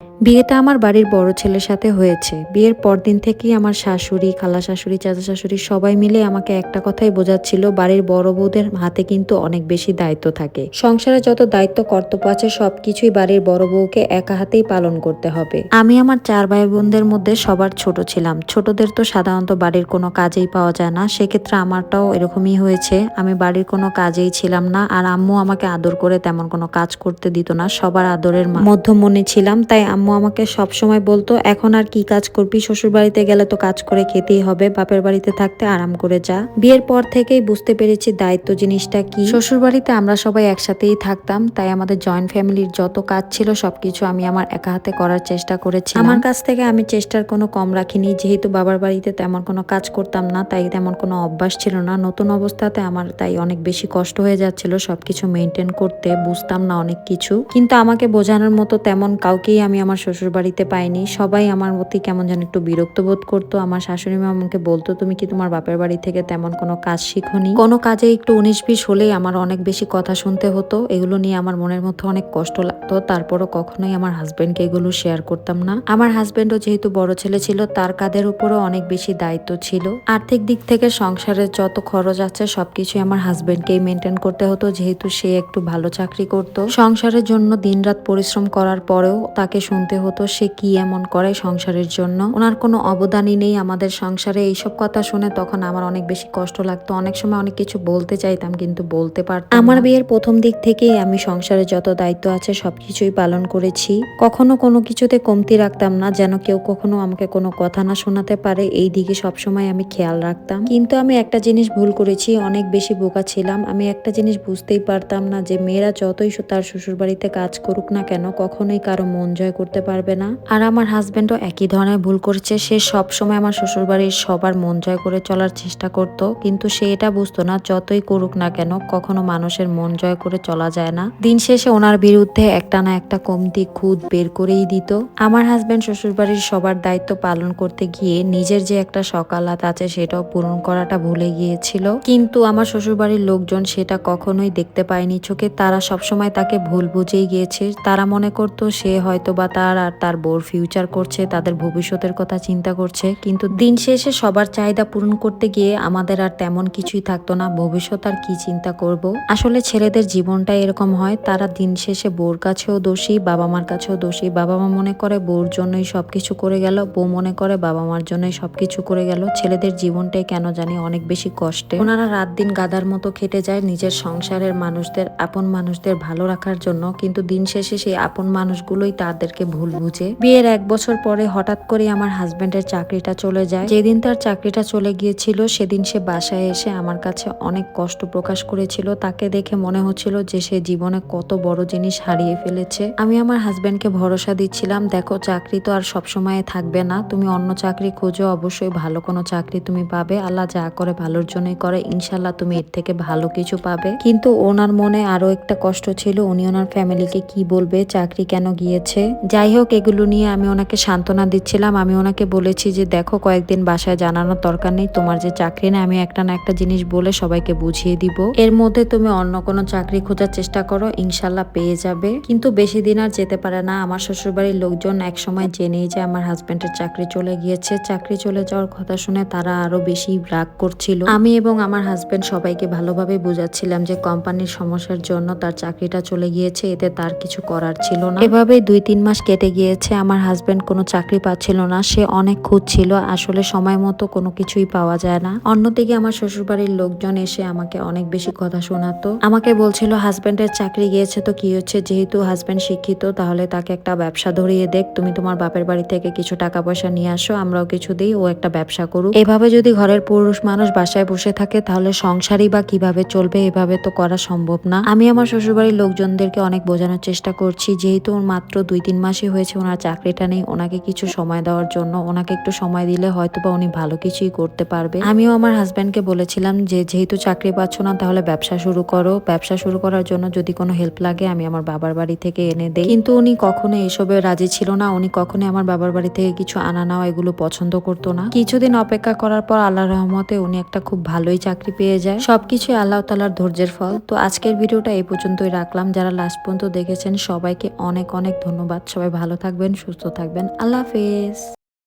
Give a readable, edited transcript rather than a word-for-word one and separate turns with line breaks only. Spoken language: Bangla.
বিয়েটা আমার বাড়ির বড় ছেলের সাথে হয়েছে। বিয়ের পরদিন থেকেই আমার শাশুড়ি, খালা শাশুড়ি, চাচা শাশুড়ি সবাই মিলে আমাকে একটা কথাই বোঝাচ্ছিল, বাড়ির বড় বউদের হাতে কিন্তু অনেক বেশি দায়িত্ব থাকে। সংসারে যত দায়িত্ব কর্তব্য আছে সবকিছুই বাড়ির বড় বউকে একা হাতেই পালন করতে হবে। আমি আমার 4 ভাই বোনদের মধ্যে সবার ছোট ছিলাম। ছোটদের তো সাধারণত বাড়ির কোনো কাজেই পাওয়া যায় না। সেক্ষেত্রে আমারটাও এরকমই হয়েছে। আমি বাড়ির কোনো কাজেই ছিলাম না। আর আম্মু আমাকে আদর করে তেমন কোনো কাজ করতে দিত না। সবার আদরের মধ্যমণি ছিলাম। তাই আম্মু আমাকে সবসময় বলতো, এখন আর কি কাজ করবি, শ্বশুর বাড়িতে গেলে তো কাজ করে খেতেই হবে, বাপের বাড়িতে থাকতে আরাম করে যা। বিয়ের পর থেকেই বুঝতে পেরেছি দায়িত্ব জিনিসটা কি। শ্বশুর বাড়িতে আমরা সবাই একসাথেই থাকতাম, তাই আমাদের জয়েন্ট ফ্যামিলির যত কাজ ছিল সবকিছু আমি আমার একা হাতে করার চেষ্টা করেছি। আমার কাছ থেকে আমি চেষ্টার কোনো কম রাখিনি। যেহেতু বাবার বাড়িতে তেমন কোনো কাজ করতাম না, তাই তেমন কোনো অভ্যাস ছিল না। নতুন অবস্থাতে আমার তাই অনেক বেশি কষ্ট হয়ে যাচ্ছিল সবকিছু মেনটেন করতে। বুঝতাম না অনেক কিছু, কিন্তু আমাকে বোঝানোর মতো তেমন কাউকেই আমি আমার শ্বশুর বাড়িতে পাইনি। সবাই আমার প্রতি কেমন যেন একটু বিরক্ত বোধ করতো। আমার শাশুড়ি মা আমাকে বলতো, তুমি কি তোমার বাপের বাড়ি থেকে তেমন কোনো কাজ শিখোনি? কোনো কাজে একটু 19-20 হলেই আমার অনেক বেশি কথা শুনতে হতো। এগুলো নিয়ে আমার মনের মধ্যে অনেক কষ্ট লাগতো। তারপরও কখনোই আমার হাজবেন্ডকে এগুলো শেয়ার করতাম না। আমার হাজবেন্ডও যেহেতু বড় ছেলে ছিল, তার কাঁধের উপরও অনেক বেশি দায়িত্ব ছিল। আর্থিক দিক থেকে সংসারের যত খরচ আছে সবকিছুই আমার হাজবেন্ডকেই মেনটেন করতে হতো, যেহেতু সে একটু ভালো চাকরি করত। সংসারের জন্য দিনরাত পরিশ্রম করার পরেও তাকে শুনতে হতো সে কি এমন করে সংসারের জন্য। ওনার কোনো অবদানই নেই আমাদের সংসারে। এইসব কথা শুনে তখন আমার অনেক বেশি কষ্ট লাগতো। অনেক সময় অনেক কিছু বলতে চাইতাম কিন্তু বলতে পারতাম না। আমার বিয়ের প্রথম দিক থেকেই আমি সংসারে যত দায়িত্ব আছে সবকিছুই পালন করেছি। কখনো কোনো কিছুতে কমতি রাখতাম না, যেন কেউ কখনো আমাকে কোনো কথা না শোনাতে পারে, এই দিকে সবসময় আমি খেয়াল রাখতাম। কিন্তু আমি একটা জিনিস ভুল করেছি, অনেক বেশি বোকা ছিলাম। আমি একটা জিনিস বুঝতেই পারতাম না যে মেয়েরা যতই তার শ্বশুর বাড়িতে কাজ করুক না কেন কখনোই কারো মন জয় করতে পারবে না। আর আমার হাজবেন্ডও একই ধরনের ভুল করেছে। সে সব সময় আমার শ্বশুর বাড়ির সবার মন জয় করে চলার চেষ্টা করত, কিন্তু সে এটা বুঝতো না যতই করুক না কেন কখনো মানুষের মন জয় করে চলা যায় না। দিন শেষে ওনার বিরুদ্ধে একটা না একটা কমতি খুদ বের করেই দিত। আমার হাজবেন্ড শ্বশুর বাড়ির সবার দায়িত্ব পালন করতে গিয়ে নিজের যে একটা সকালাত আছে সেটাও পূরণ করাটা ভুলে গিয়েছিল। কিন্তু আমার শ্বশুর বাড়ির লোকজন সেটা কখনোই দেখতে পায়নি চোখে। তারা সবসময় তাকে ভুল বুঝেই গিয়েছে। তারা মনে করতো সে হয়তো বা তার আর তার বউর ফিউচার করছে, তাদের ভবিষ্যতের কথা চিন্তা করছে। কিন্তু দিন শেষে সবার চাহিদা পূরণ করতে গিয়ে আমাদের আর তেমন কিছুই থাকতো না। ভবিষ্যৎ আর কি চিন্তা করব। আসলে ছেলেদের জীবনটাই এরকম হয়, তারা দিন শেষে বউর কাছেও দোষী, বাবা মার কাছেও দোষী। বাবা মা মনে করে বউর জন্যই সবকিছু করে গেল, বউ মনে করে বাবা মার জন্যই সবকিছু করে গেল। ছেলেদের জীবনটাই কেন জানি অনেক বেশি কষ্টে। ওনারা রাত দিন গাদার মতো খেটে যায় নিজের সংসারের মানুষদের, আপন মানুষদের ভালো রাখার জন্য, কিন্তু দিন শেষে সেই আপন মানুষগুলোই তাদেরকে ভুল বুঝে। বিয়ের 1 বছর পরে হঠাৎ করে আমার হাজবেন্ডের চাকরিটা চলে যায়। যেদিন তার চাকরিটা চলে গিয়েছিল সেদিন সে বাসায় এসে আমার কাছে অনেক কষ্ট প্রকাশ করেছিল। তাকে দেখে মনে হচ্ছিল যে সে জীবনে কত বড় জিনিস হারিয়ে ফেলেছে। আমি আমার হাজবেন্ডকে ভরসা দিচ্ছিলাম, দেখো চাকরি তো আর সবসময় থাকবে না, তুমি অন্য চাকরি খোঁজো, অবশ্যই ভালো কোনো চাকরি তুমি পাবে, আল্লাহ যা করে ভালোর জন্যই করে, ইনশাল্লাহ তুমি এর থেকে ভালো কিছু পাবে। কিন্তু ওনার মনে আরো একটা কষ্ট ছিল, উনি ওনার ফ্যামিলিকে কি বলবে, চাকরি কেন গিয়েছে। যাই হোক, এগুলো নিয়ে আমি ওনাকে সান্ত্বনা দিচ্ছিলাম। আমি ওনাকে বলেছি যে দেখো কয়েকদিন বাসায় জানানোর দরকার নেই, তোমার যে চাকরি না, আমি একটা না একটা জিনিস বলে সবাইকে বুঝিয়ে দিব, এর মধ্যে তুমি অন্য কোনো চাকরি খোঁজার চেষ্টা করো, ইনশাল্লাহ পেয়ে যাবে। কিন্তু বেশি দিন আর যেতে পারে না। আমার শ্বশুরবাড়ির লোকজন একসময় জেনেই যে আমার হাজবেন্ডের চাকরি চলে গিয়েছে। চাকরি চলে যাওয়ার কথা শুনে তারা আরো বেশি রাগ করছিল। আমি এবং আমার হাজবেন্ড সবাইকে ভালোভাবে বুঝাচ্ছিলাম যে কোম্পানির সমস্যার জন্য তার চাকরিটা চলে গিয়েছে, এতে তার কিছু করার ছিল না। এভাবেই 2-3 মাস কেটে গিয়েছে। আমার হাজবেন্ড কোনো চাকরি পাচ্ছিল না, সে অনেক খুঁজছিল। আসলে সময় মতো কোনো কিছুই পাওয়া যায় না। অন্যদিকে আমার শ্বশুরবাড়ির লোকজন এসে আমাকে অনেক বেশি কথা শোনাতো। আমাকে বলছিল হাজবেন্ডের চাকরি গিয়েছে তো কি হচ্ছে, যেহেতু হাজবেন্ড শিক্ষিত তাহলে তাকে একটা ব্যবসা ধরিয়ে দেখ, তুমি তোমার বাপের বাড়ি থেকে কিছু টাকা পয়সা নিয়ে আসো, আমরাও কিছু দিই, ও একটা ব্যবসা করুক। এভাবে যদি ঘরের পুরুষ মানুষ বাসায় বসে থাকে তাহলে সংসারই বা কিভাবে চলবে, এভাবে তো করা সম্ভব না। আমি আমার শ্বশুরবাড়ির লোকজনদেরকে অনেক বোঝানোর চেষ্টা করছি, যেহেতু ওর মাত্র 2-3 মাসই হয়েছে, ওনার চাকরিটা নেই, ওনাকে কিছু সময় দেওয়ার জন্য। ওনাকে একটু সময় দিলে হয়তো বা উনি ভালো কিছুই করতে পারবে। আমিও আমার হাজবেন্ডকে বলেছিলাম যে যেহেতু চাকরি পাচ্ছ না তাহলে ব্যবসা শুরু করো, ব্যবসা শুরু করার জন্য যদি কোনো হেল্প লাগে আমি আমার বাবার বাড়ি থেকে এনে দেই। কিন্তু উনি কখনো এসবে রাজি ছিল না। উনি কখনো আমার বাবার বাড়ি থেকে কিছু আনা নেওয়া এগুলো পছন্দ করতো না। কিছুদিন অপেক্ষা করার পর আল্লাহর রহমতে উনি একটা খুব ভালোই চাকরি পেয়ে যায়। সবকিছু আল্লাহ তাআলার ধৈর্যের ফল। তো আজকের ভিডিওটা এই পর্যন্তই রাখলাম। যারা লাস্ট পর্যন্ত দেখেছেন সবাইকে অনেক অনেক ধন্যবাদ। সবাই ভালো থাকবেন, সুস্থ থাকবেন। আল্লাহ হাফেজ।